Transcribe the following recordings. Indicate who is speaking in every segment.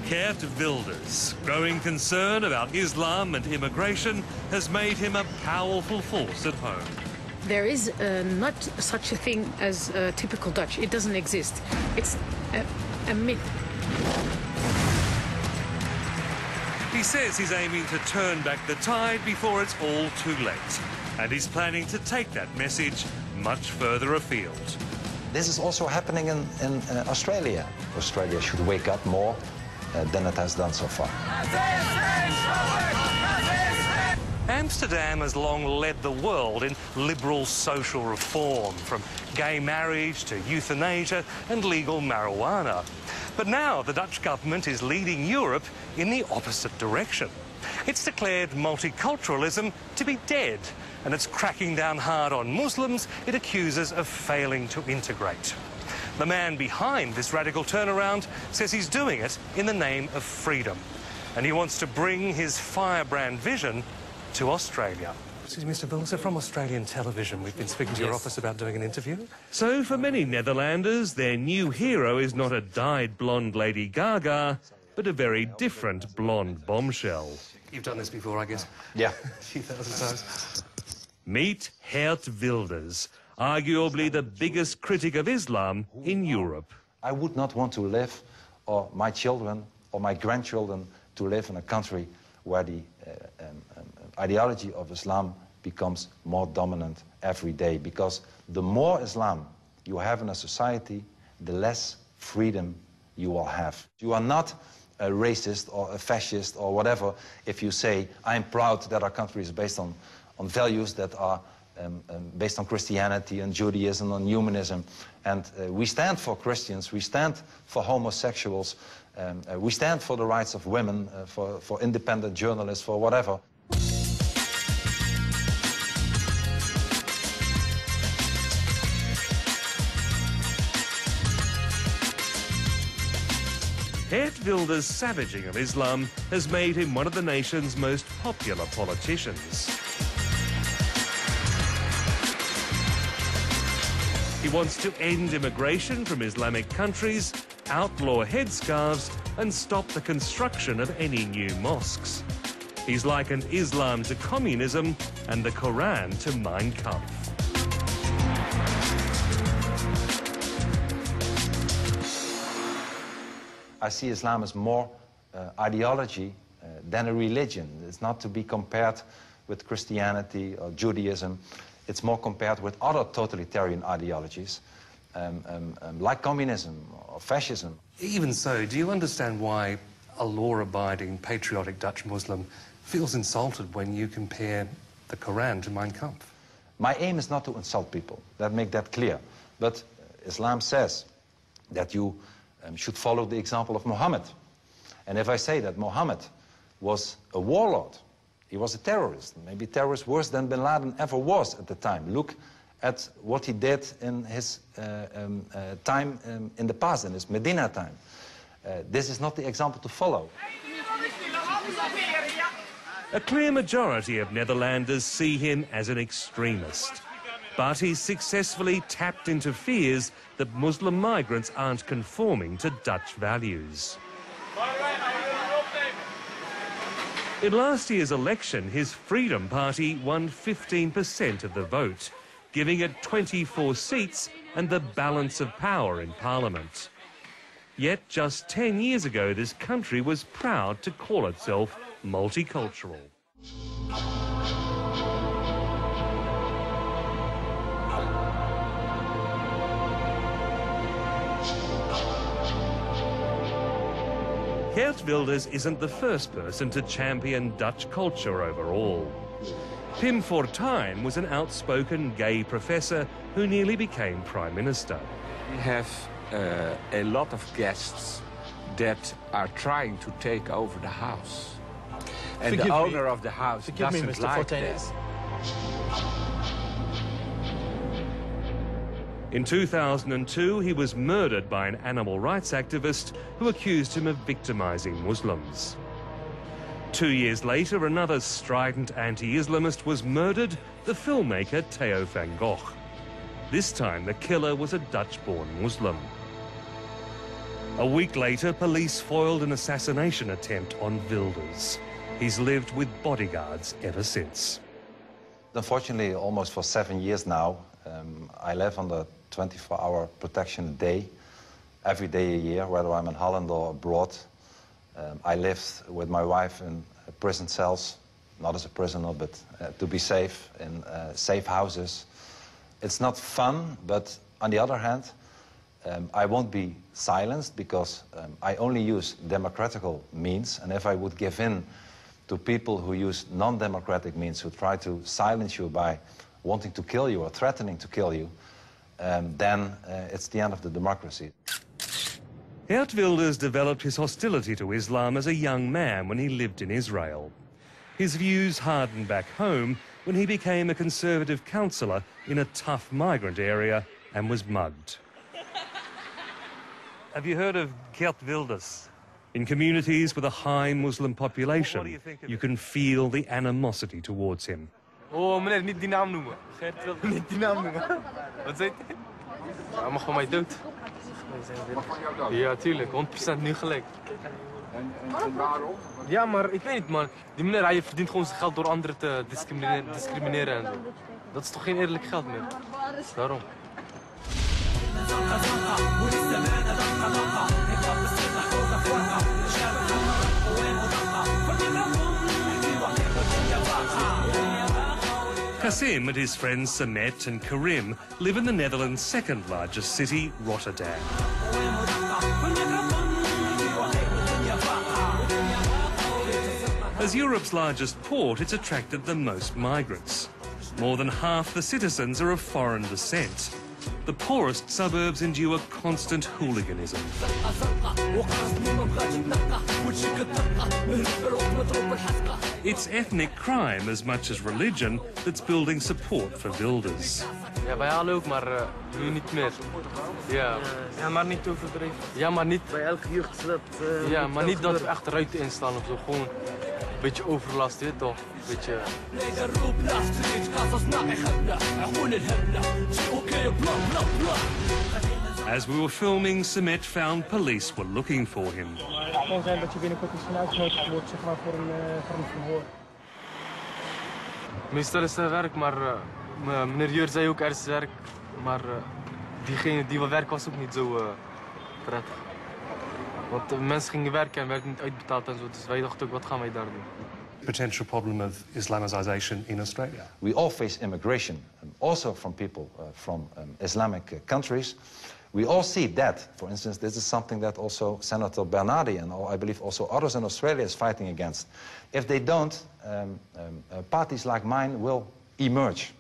Speaker 1: Geert Wilders' growing concern about Islam and immigration has made him a powerful force at home.
Speaker 2: There is not such a thing as typical Dutch. It doesn't exist. It's a myth.
Speaker 1: He says he's aiming to turn back the tide before it's all too late. And he's planning to take that message much further afield.
Speaker 3: This is also happening in Australia. Australia should wake up more than it has done so far.
Speaker 1: Amsterdam has long led the world in liberal social reform, from gay marriage to euthanasia and legal marijuana. But now the Dutch government is leading Europe in the opposite direction. It's declared multiculturalism to be dead, and it's cracking down hard on Muslims it accuses of failing to integrate. The man behind this radical turnaround says he's doing it in the name of freedom, and he wants to bring his firebrand vision to Australia. Excuse me, Mr. Wilders, from Australian television. We've been speaking to your office about doing an interview. So for many Netherlanders, their new hero is not a dyed blonde Lady Gaga, but a very different blonde bombshell. You've done this before, I guess?
Speaker 3: Yeah.
Speaker 1: A few thousand times. Meet Geert Wilders, arguably the biggest critic of Islam in Europe.
Speaker 3: I would not want to live, or my children, or my grandchildren, to live in a country where the ideology of Islam becomes more dominant every day. Because the more Islam you have in a society, the less freedom you will have. You are not a racist or a fascist or whatever if you say, I'm proud that our country is based on values that are based on Christianity and Judaism and humanism. And we stand for Christians, we stand for homosexuals, we stand for the rights of women, for independent journalists, for whatever.
Speaker 1: Geert Wilders' savaging of Islam has made him one of the nation's most popular politicians. He wants to end immigration from Islamic countries, outlaw headscarves, and stop the construction of any new mosques. He's likened Islam to communism and the Quran to Mein Kampf.
Speaker 3: I see Islam as more ideology than a religion. It's not to be compared with Christianity or Judaism. It's more compared with other totalitarian ideologies, like communism or fascism.
Speaker 1: Even so, do you understand why a law-abiding, patriotic Dutch Muslim feels insulted when you compare the Quran to Mein Kampf?
Speaker 3: My aim is not to insult people, make that clear. But Islam says that you should follow the example of Muhammad. And if I say that Muhammad was a warlord, he was a terrorist, maybe terrorist worse than bin Laden ever was at the time. Look at what he did in his time in the past, in his Medina time. This is not the example to follow.
Speaker 1: A clear majority of Netherlanders see him as an extremist. But he's successfully tapped into fears that Muslim migrants aren't conforming to Dutch values. In last year's election, his Freedom Party won 15% of the vote, giving it 24 seats and the balance of power in Parliament. Yet just 10 years ago, this country was proud to call itself multicultural. Geert Wilders isn't the first person to champion Dutch culture overall. Pim Fortuyn was an outspoken gay professor who nearly became Prime Minister.
Speaker 4: We have a lot of guests that are trying to take over the house. And the owner of the house doesn't like that.
Speaker 1: In 2002, he was murdered by an animal rights activist who accused him of victimizing Muslims. 2 years later, another strident anti-Islamist was murdered, the filmmaker Theo van Gogh. This time, the killer was a Dutch-born Muslim. A week later, police foiled an assassination attempt on Wilders. He's lived with bodyguards ever since.
Speaker 3: Unfortunately, almost for 7 years now, I live under 24-hour protection a day, every day a year, whether I'm in Holland or abroad. I lived with my wife in prison cells, not as a prisoner, but to be safe, in safe houses. It's not fun, but on the other hand, I won't be silenced because I only use democratical means, and if I would give in to people who use non-democratic means, who try to silence you by wanting to kill you or threatening to kill you, then it's the end of the democracy.
Speaker 1: Geert Wilders developed his hostility to Islam as a young man when he lived in Israel. His views hardened back home when he became a conservative councillor in a tough migrant area and was mugged. Have you heard of Geert Wilders? In communities with a high Muslim population, you can feel the animosity towards him.
Speaker 5: Oh, meneer, niet die naam noemen. Geert Wilders. Niet die naam noemen. Wat zei hij? Hij mag van mij dood. Ja, tuurlijk. 100% nu gelijk. En waarom? Ja, maar ik weet niet, man. Die meneer, hij verdient gewoon zijn geld door anderen te discrimineren en zo. Dat is toch geen eerlijk geld meer? Daarom.
Speaker 1: Kassim and his friends Samet and Karim live in the Netherlands' second largest city, Rotterdam. As Europe's largest port, it's attracted the most migrants. More than half the citizens are of foreign descent. The poorest suburbs endure constant hooliganism. It's ethnic crime as much as religion that's building support for Wilders.
Speaker 5: Ja, wij halen ook, maar nu niet meer. Ja. Ja, maar niet overdreven. Ja, maar niet... Bij elke jeugd dat... ja, maar niet dat we echt ruiten instaan of zo. Gewoon een beetje overlast, weet toch? Een beetje...
Speaker 1: As we were filming, Samet found police were looking for him.
Speaker 6: Het kan zijn dat je binnenkort misschien uitgenodigd wordt, zeg maar, voor een verhoor.
Speaker 5: Meestal is het werk, maar meneer Geert zei ook er is werk. Maar diegene die wil werken was ook niet zo prettig. Want de mensen gingen werken en werden niet uitbetaald en zo. Dus wij dachten ook, wat gaan wij daar doen?
Speaker 1: Potential problem of Islamization in Australia.
Speaker 3: We all face immigration, also from people from Islamic countries. We all see that. For instance, this is something that also Senator Bernardi and I believe also others in Australia is fighting against. If they don't, parties like mine will emerge,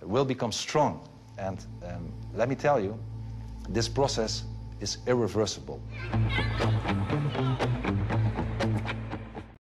Speaker 3: will become strong. And let me tell you, this process is irreversible.